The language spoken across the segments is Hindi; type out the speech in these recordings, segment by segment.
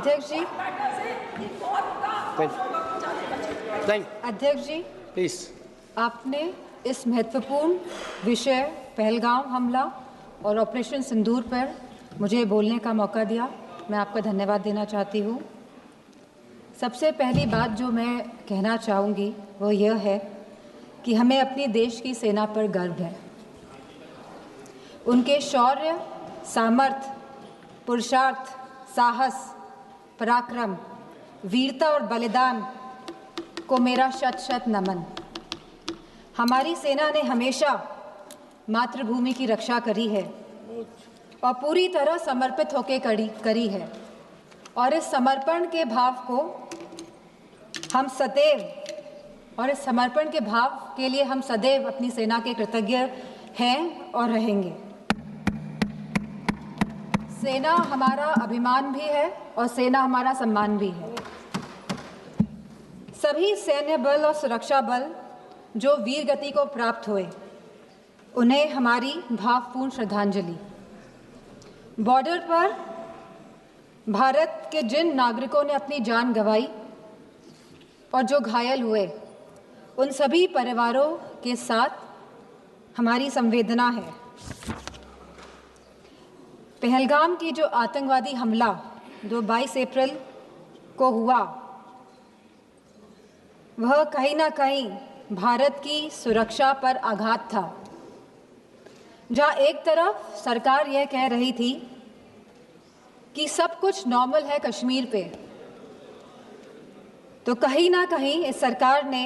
अध्यक्ष जी, अध्यक्ष जी, प्लीज। आपने इस महत्वपूर्ण विषय पहलगाम हमला और ऑपरेशन सिंदूर पर मुझे बोलने का मौका दिया। मैं आपका धन्यवाद देना चाहती हूँ। सबसे पहली बात जो मैं कहना चाहूँगी वो यह है कि हमें अपनी देश की सेना पर गर्व है। उनके शौर्य, सामर्थ्य, पुरुषार्थ, साहस, पराक्रम, वीरता और बलिदान को मेरा शत शत नमन। हमारी सेना ने हमेशा मातृभूमि की रक्षा करी है और पूरी तरह समर्पित होकर करी है, और इस समर्पण के भाव को हम सदैव और इस समर्पण के भाव के लिए हम सदैव अपनी सेना के कृतज्ञ हैं और रहेंगे। सेना हमारा अभिमान भी है और सेना हमारा सम्मान भी है। सभी सैन्य बल और सुरक्षा बल जो वीर गति को प्राप्त हुए, उन्हें हमारी भावपूर्ण श्रद्धांजलि। बॉर्डर पर भारत के जिन नागरिकों ने अपनी जान गंवाई और जो घायल हुए, उन सभी परिवारों के साथ हमारी संवेदना है। पहलगाम की जो आतंकवादी हमला जो 22 अप्रैल को हुआ, वह कहीं ना कहीं भारत की सुरक्षा पर आघात था। जहां एक तरफ सरकार यह कह रही थी कि सब कुछ नॉर्मल है कश्मीर पे, तो कहीं ना कहीं इस सरकार ने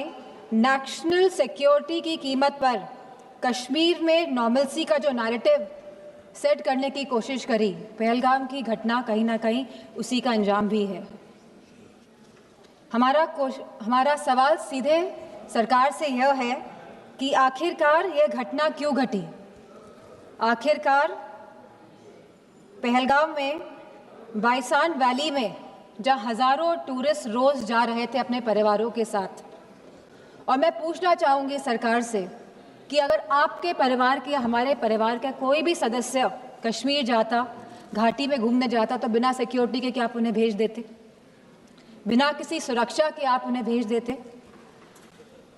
नेशनल सिक्योरिटी की कीमत पर कश्मीर में नॉर्मलसी का जो नैरेटिव सेट करने की कोशिश करी। पहलगाम की घटना कहीं ना कहीं उसी का अंजाम भी है। हमारा सवाल सीधे सरकार से यह है कि आखिरकार यह घटना क्यों घटी। आखिरकार पहलगाम में बाइसान वैली में जहां हजारों टूरिस्ट रोज जा रहे थे अपने परिवारों के साथ, और मैं पूछना चाहूँगी सरकार से कि अगर आपके परिवार के या हमारे परिवार का कोई भी सदस्य कश्मीर जाता, घाटी में घूमने जाता, तो बिना सिक्योरिटी के क्या आप उन्हें भेज देते? बिना किसी सुरक्षा के आप उन्हें भेज देते?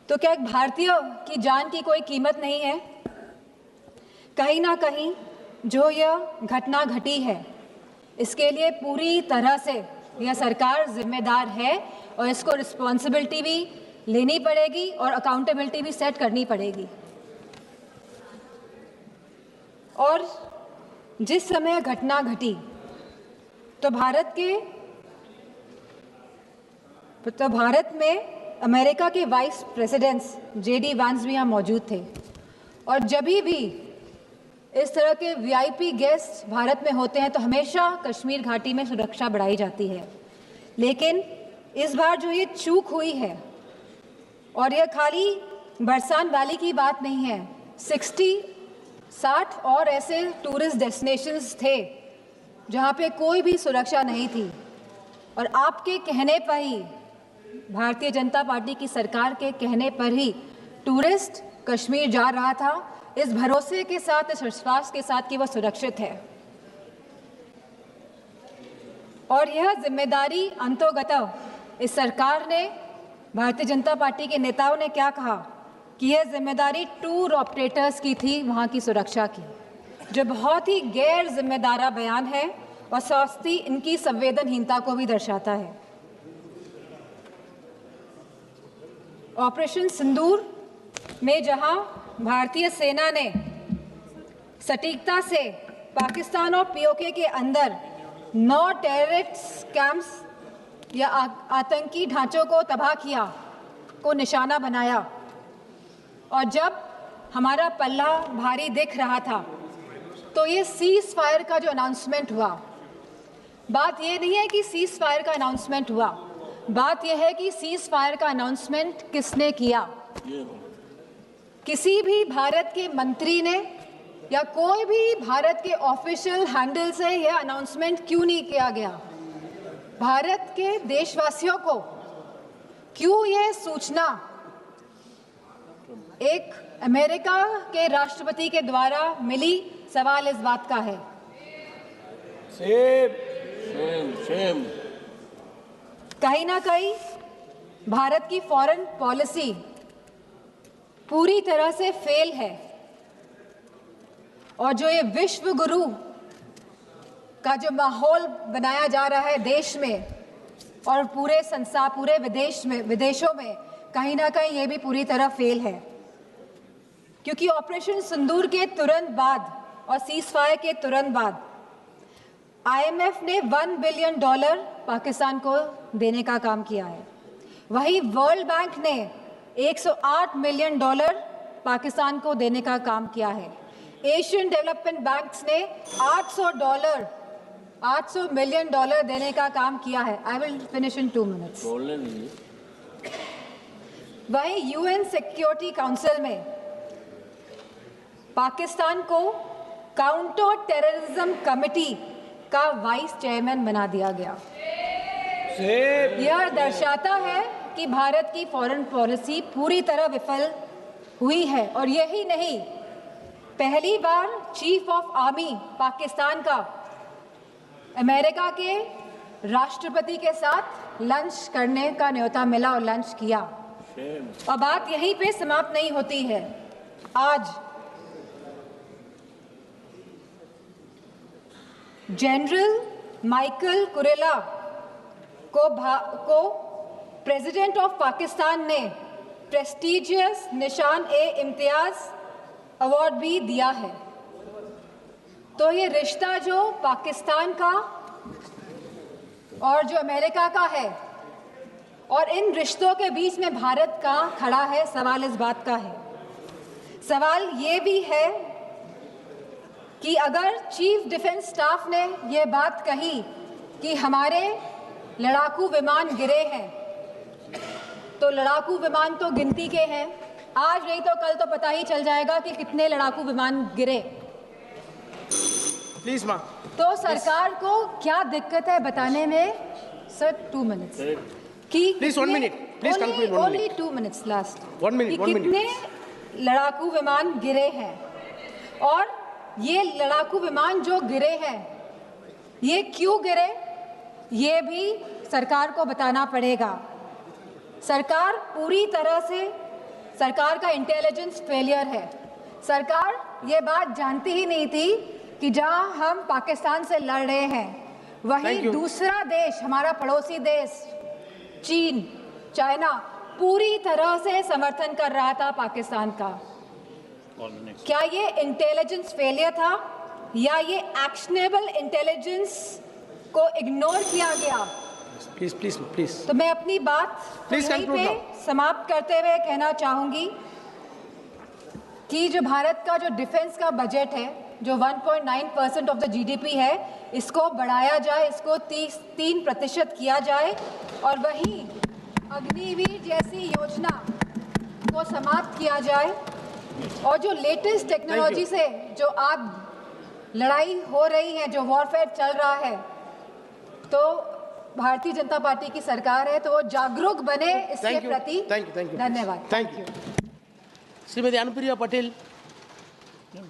तो क्या एक भारतीय की जान की कोई कीमत नहीं है? कहीं ना कहीं जो यह घटना घटी है, इसके लिए पूरी तरह से यह सरकार जिम्मेदार है और इसको रिस्पॉन्सिबिलिटी भी लेनी पड़ेगी और अकाउंटेबिलिटी भी सेट करनी पड़ेगी। और जिस समय घटना घटी तो भारत में अमेरिका के वाइस प्रेसिडेंट्स JD वांस भी यहाँ मौजूद थे, और जब भी इस तरह के VIP गेस्ट भारत में होते हैं तो हमेशा कश्मीर घाटी में सुरक्षा बढ़ाई जाती है। लेकिन इस बार जो ये चूक हुई है, और यह खाली बरसान वैली की बात नहीं है, 60 और ऐसे टूरिस्ट डेस्टिनेशंस थे जहाँ पे कोई भी सुरक्षा नहीं थी, और आपके कहने पर ही, भारतीय जनता पार्टी की सरकार के कहने पर ही टूरिस्ट कश्मीर जा रहा था, इस भरोसे के साथ, इस विश्वास के साथ कि वह सुरक्षित है। और यह जिम्मेदारी अंतोगत इस सरकार ने, भारतीय जनता पार्टी के नेताओं ने क्या कहा कि यह जिम्मेदारी टूर ऑपरेटर्स की थी वहाँ की सुरक्षा की, जो बहुत ही गैर जिम्मेदारा बयान है और साथ इनकी संवेदनहीनता को भी दर्शाता है। ऑपरेशन सिंदूर में जहां भारतीय सेना ने सटीकता से पाकिस्तान और POK के अंदर 9 टेररिस्ट कैंप्स या आतंकी ढांचों को तबाह किया, को निशाना बनाया, और जब हमारा पल्ला भारी दिख रहा था तो ये सीज फायर का जो अनाउंसमेंट हुआ, बात ये नहीं है कि सीज फायर का अनाउंसमेंट हुआ, बात यह है कि सीज फायर का अनाउंसमेंट किसने किया। किसी भी भारत के मंत्री ने या कोई भी भारत के ऑफिशियल हैंडल से यह अनाउंसमेंट क्यों नहीं किया गया? भारत के देशवासियों को क्यों यह सूचना एक अमेरिका के राष्ट्रपति के द्वारा मिली? सवाल इस बात का है। सेम कहीं ना कहीं भारत की फॉरेन पॉलिसी पूरी तरह से फेल है और जो ये विश्व गुरु का जो माहौल बनाया जा रहा है देश में और पूरे संसार, पूरे विदेशों में, कहीं ना कहीं ये भी पूरी तरह फेल है। क्योंकि ऑपरेशन सिंदूर के तुरंत बाद और सीज़फायर के तुरंत बाद IMF ने $1 बिलियन पाकिस्तान को देने का काम किया है। वहीं वर्ल्ड बैंक ने $108 मिलियन पाकिस्तान को देने का काम किया है। एशियन डेवलपमेंट बैंक्स ने $800 मिलियन देने का काम किया है। I will finish in 2 minutes. वहीं UN सिक्योरिटी काउंसिल में पाकिस्तान को काउंटर टेररिज्म कमेटी का वाइस चेयरमैन बना दिया गया। यह दर्शाता है कि भारत की फॉरेन पॉलिसी पूरी तरह विफल हुई है। और यही नहीं, पहली बार चीफ ऑफ आर्मी पाकिस्तान का अमेरिका के राष्ट्रपति के साथ लंच करने का न्योता मिला और लंच किया। और बात यहीं पे समाप्त नहीं होती है। आज जनरल माइकल कुरेला को प्रेसिडेंट ऑफ पाकिस्तान ने प्रेस्टिजियस निशान-ए-इम्तियाज अवार्ड भी दिया है। तो ये रिश्ता जो पाकिस्तान का और जो अमेरिका का है और इन रिश्तों के बीच में भारत का खड़ा है, सवाल इस बात का है। सवाल ये भी है कि अगर चीफ डिफेंस स्टाफ ने ये बात कही कि हमारे लड़ाकू विमान गिरे हैं, तो लड़ाकू विमान तो गिनती के हैं, आज नहीं तो कल तो पता ही चल जाएगा कि कितने लड़ाकू विमान गिरे। प्लीज मां। तो सरकार को क्या दिक्कत है बताने में? सर 2 मिनट्स कि please 1 minute, please conclude. Only 2 minutes last. 1 minute, 1 minute. कितने लड़ाकू विमान गिरे हैं और ये लड़ाकू विमान जो गिरे हैं ये क्यों गिरे, ये भी सरकार को बताना पड़ेगा। सरकार पूरी तरह से, सरकार का इंटेलिजेंस फेलियर है। सरकार ये बात जानती ही नहीं थी कि जहां हम पाकिस्तान से लड़ रहे हैं वहीं दूसरा देश, हमारा पड़ोसी देश चीन, चाइना पूरी तरह से समर्थन कर रहा था पाकिस्तान का। क्या ये इंटेलिजेंस फेलियर था या ये एक्शनेबल इंटेलिजेंस को इग्नोर किया गया? Please please please. तो मैं अपनी बात यहीं पे समाप्त करते हुए कहना चाहूंगी कि जो भारत का जो डिफेंस का बजट है, जो 1.9% ऑफ द GDP है, इसको बढ़ाया जाए, इसको 3% किया जाए और वहीं अग्निवीर जैसी योजना को समाप्त किया जाए। और जो लेटेस्ट टेक्नोलॉजी से जो आज लड़ाई हो रही है, जो वॉरफेयर चल रहा है, तो भारतीय जनता पार्टी की सरकार है तो वो जागरूक बने इसके प्रति। Thank you. धन्यवाद। Thank you. श्रीमती अनुप्रिया पटेल।